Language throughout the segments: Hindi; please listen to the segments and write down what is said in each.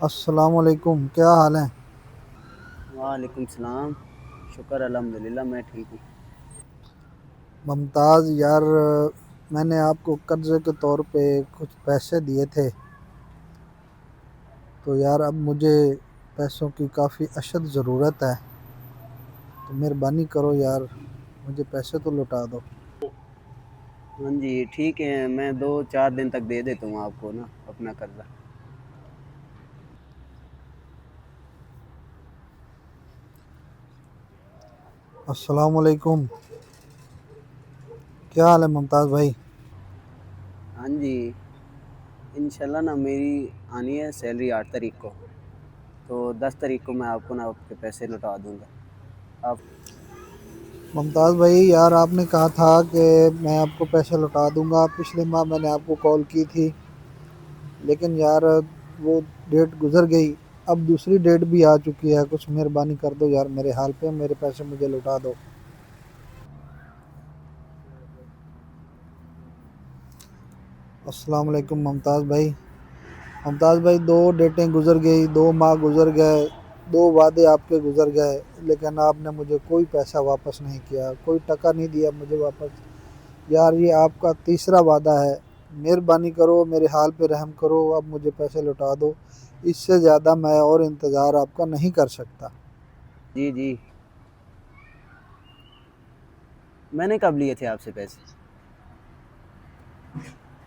अस्सलाम वालेकुम, क्या हाल है? वालेकुम सलाम। शुक्र अल्हम्दुलिल्लाह मैं ठीक हूँ। मुमताज़ यार, मैंने आपको कर्ज़े के तौर पे कुछ पैसे दिए थे, तो यार अब मुझे पैसों की काफ़ी अशद ज़रूरत है। तो मेहरबानी करो यार, मुझे पैसे तो लौटा दो। हाँ जी, ठीक है, मैं 2-4 दिन तक दे देता हूँ आपको ना अपना कर्ज़ा। अस्सलाम वालेकुम, क्या हाल है मुमताज़ भाई? हाँ जी, इंशाल्लाह ना मेरी आनी है सैलरी 8 तारीख को, तो 10 तारीख को मैं आपको ना आपके पैसे लौटा दूँगा। आप मुमताज़ भाई यार, आपने कहा था कि मैं आपको पैसे लौटा दूंगा। पिछले माह मैंने आपको कॉल की थी, लेकिन यार वो डेट गुज़र गई। अब दूसरी डेट भी आ चुकी है। कुछ मेहरबानी कर दो यार, मेरे हाल पे मेरे पैसे मुझे लौटा दो। अस्सलाम वालेकुम मुमताज़ भाई। मुमताज़ भाई, 2 डेटें गुज़र गई, 2 माह गुज़र गए, 2 वादे आपके गुज़र गए, लेकिन आपने मुझे कोई पैसा वापस नहीं किया, कोई टका नहीं दिया मुझे वापस। यार ये आपका तीसरा वादा है। मेहरबानी करो, मेरे हाल पे रहम करो, अब मुझे पैसे लौटा दो। इससे ज़्यादा मैं और इंतज़ार आपका नहीं कर सकता। जी, जी। मैंने कब लिए थे आपसे पैसे?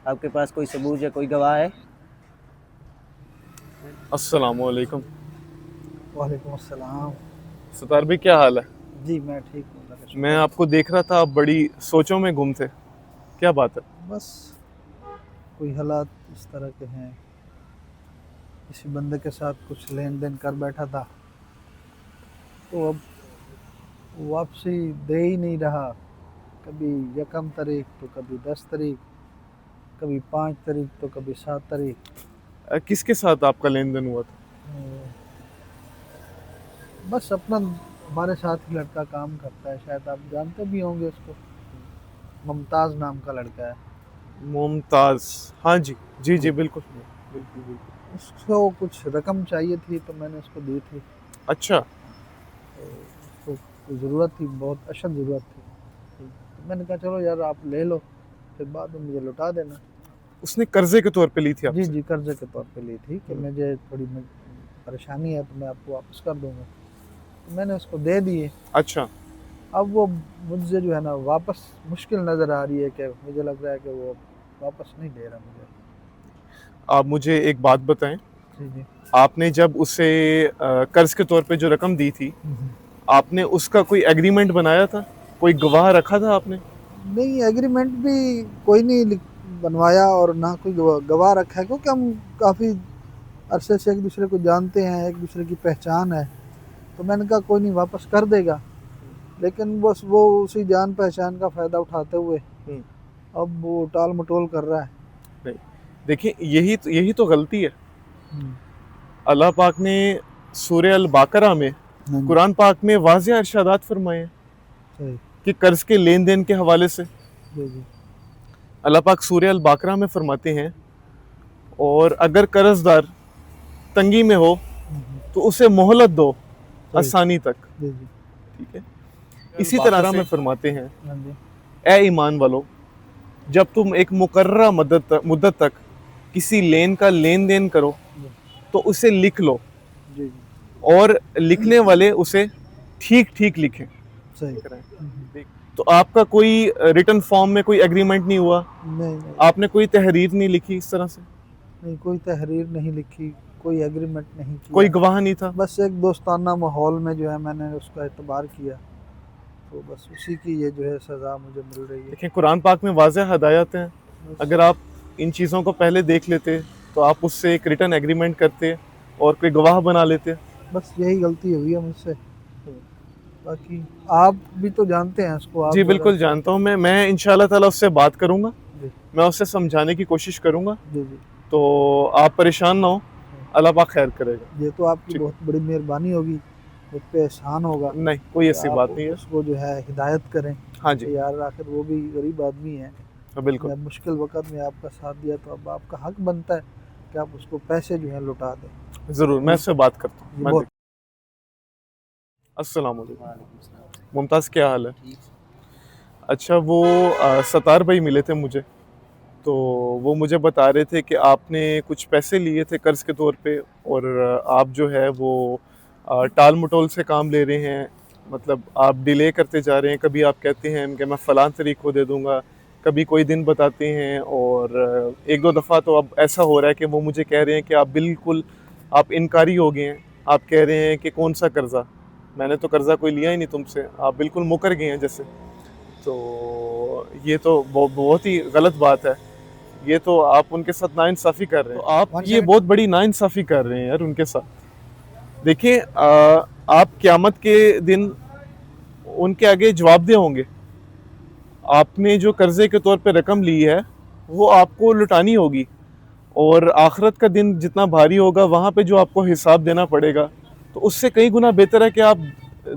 आपके पास कोई सबूत या कोई गवाह है? अस्सलाम वालेकुम। वालेकुम अस्सलाम। सतार भाई क्या हाल है? जी मैं ठीक हूँ, अल्लाह का मैं शुक्र है। आपको देख रहा था, आप बड़ी सोचों में गुम थे। क्या बात है? बस कोई हालात इस तरह के हैं। किसी बंदे के साथ कुछ लेन देन कर बैठा था, तो अब वापसी दे ही नहीं रहा। कभी यकम तारीख तो कभी 10 तारीख, कभी 5 तारीख तो कभी 7 तारीख। किसके साथ आपका लेन देन हुआ था? बस अपना हमारे साथ ही लड़का काम करता है, शायद आप जानते भी होंगे उसको। मुमताज़ नाम का लड़का है। मुमताज? हाँ जी, जी जी, बिल्कुल बिल्कुल बिल्कुल। उसको कुछ रकम चाहिए थी, तो मैंने उसको दी थी। अच्छा। उसको कुछ ज़रूरत थी, बहुत अशद ज़रूरत थी। तो मैंने कहा चलो यार आप ले लो, फिर बाद में मुझे लौटा देना। उसने कर्जे के तौर पे ली थी जी आपसे? जी, कर्जे के तौर पे ली थी कि मुझे थोड़ी परेशानी है, तो मैं आपको वापस कर दूंगा। तो मैंने उसको दे दिए। अच्छा। अब वो मुझसे जो है ना वापस मुश्किल नज़र आ रही है, कि मुझे लग रहा है कि वो वापस नहीं दे रहा मुझे। आप मुझे एक बात बताएं, जी जी। आपने जब उसे कर्ज के तौर पे जो रकम दी थी, हम्म। आपने उसका कोई एग्रीमेंट बनाया था? कोई गवाह रखा था आपने? नहीं, एग्रीमेंट भी कोई नहीं बनवाया, और ना कोई गवाह रखा है, क्योंकि हम काफ़ी अरसे से एक दूसरे को जानते हैं, एक दूसरे की पहचान है। तो मैंने कहा कोई नहीं, वापस कर देगा। लेकिन बस वो उसी जान पहचान का फ़ायदा उठाते हुए हम्म। अब वो टाल मटोल कर रहा है। नहीं, देखिए, यही तो गलती है। हम्म। अल्लाह पाक ने सूरह अल बाकरा में, हाँ जी। कुरान पाक में वाज़िह इरशादात फरमाए हैं सही। कि कर्ज के लेन देन के हवाले से। जी जी। अल्लाह पाक सूरह अल बाकरा में फरमाते हैं, और अगर कर्जदार तंगी में हो तो उसे मोहलत दो सही। आसानी तक। जी जी। ठीक है। इसी तरह में फरमाते हैं, हाँ जी। ए ईमान वालो, जब तुम एक मुकर्ररा मुद्दत तक किसी लेन का लेन देन करो जी तो उसे लिख लो, जी। जी। और लिखने वाले उसे ठीक ठीक लिखें। सही। लिख रहे हैं। तो आपका कोई रिटर्न फॉर्म में कोई एग्रीमेंट नहीं हुआ? नहीं नहीं। आपने कोई तहरीर नहीं लिखी इस तरह से? नहीं, कोई तहरीर नहीं लिखी, कोई एग्रीमेंट नहीं कोई किया। गवाह नहीं था? बस एक दोस्ताना माहौल में जो है मैंने उसका एतबार किया, तो बस उसी की ये जो है सज़ा मुझे मिल रही है। देखिए, कुरान पाक में वाज़ेह हदायत हैं। बस। अगर आप इन चीज़ों को पहले देख लेते तो आप उससे एक रिटर्न एग्रीमेंट करते और कोई गवाह बना लेते। बस यही गलती हुई है मुझसे। बाकी आप भी तो जानते हैं उसको, जी आप ज़रा। बिल्कुल जानता हूँ। मैं इंशाल्लाह ताला उससे बात करूँगा। जी मैं उससे समझाने की कोशिश करूँगा। जी। जी। तो आप परेशान ना हो, अल्लाह पाक खैर करेगा। ये तो आपकी ठीक। बहुत बड़ी मेहरबानी होगी, मुझ पे एहसान होगा नहीं, कोई कि ऐसी आप बात नहीं है। उसको जो है हिदायत करें, हाँ जी। कि यार आखिर वो भी गरीब आदमी है। हाँ, बिल्कुल। मैं मुश्किल वक़्त में आपका साथ दिया, तो अब आपका हक बनता है कि आप उसको पैसे जो हैं लौटा दें। ज़रूर मैं उससे बात करता हूँ। मैं बहुत अस्सलाम वालेकुम। वालेकुम सलाम। मुमताज़ क्या हाल है? ठीक। अच्छा वो सत्तार भाई मिले थे मुझे, तो वो मुझे बता रहे थे कि आपने कुछ पैसे लिए थे कर्ज़ के तौर पे और आप जो है वो टाल मटोल से काम ले रहे हैं, मतलब आप डिले करते जा रहे हैं। कभी आप कहते हैं कि मैं फ़लाँ तारीख को दे दूँगा, कभी कोई दिन बताते हैं और एक दो दफ़ा तो अब ऐसा हो रहा है कि वो मुझे कह रहे हैं कि आप बिल्कुल आप इनकारी हो गए हैं। आप कह रहे हैं कि कौन सा कर्ज़ा, मैंने तो कर्ज़ा कोई लिया ही नहीं तुमसे, आप बिल्कुल मुकर गए हैं जैसे। तो ये तो बहुत ही गलत बात है। ये तो आप उनके साथ नाइंसाफ़ी कर रहे हैं। तो आप वन ये सेकंड। बहुत बड़ी नाइंसाफ़ी कर रहे हैं यार उनके साथ। देखिए आप क़यामत के दिन उनके आगे जवाबदेह होंगे। आपने जो कर्ज़े के तौर पे रकम ली है, वो आपको लुटानी होगी और आखिरत का दिन जितना भारी होगा, वहाँ पे जो आपको हिसाब देना पड़ेगा, तो उससे कई गुना बेहतर है कि आप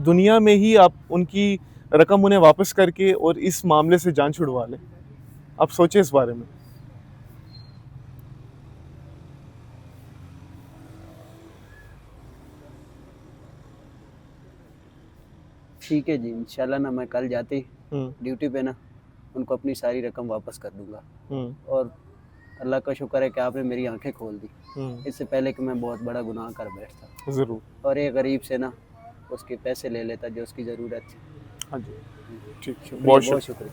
दुनिया में ही आप उनकी रकम उन्हें वापस करके और इस मामले से जान छुड़वा लें। आप सोचें इस बारे में। ठीक है जी, इंशाल्लाह ना मैं कल जाते ही हुँ, ड्यूटी पे ना उनको अपनी सारी रकम वापस कर दूँगा। हुँ, और अल्लाह का शुक्र है कि आपने मेरी आँखें खोल दी। हुँ, इससे पहले कि मैं बहुत बड़ा गुनाह कर बैठता ज़रूर। और एक गरीब से ना उसके पैसे ले लेता जो उसकी ज़रूरत थी। हाँ जी, ठीक है। शुक्रिया, बहुत बहुत शुक्रिया। शुक्रिया।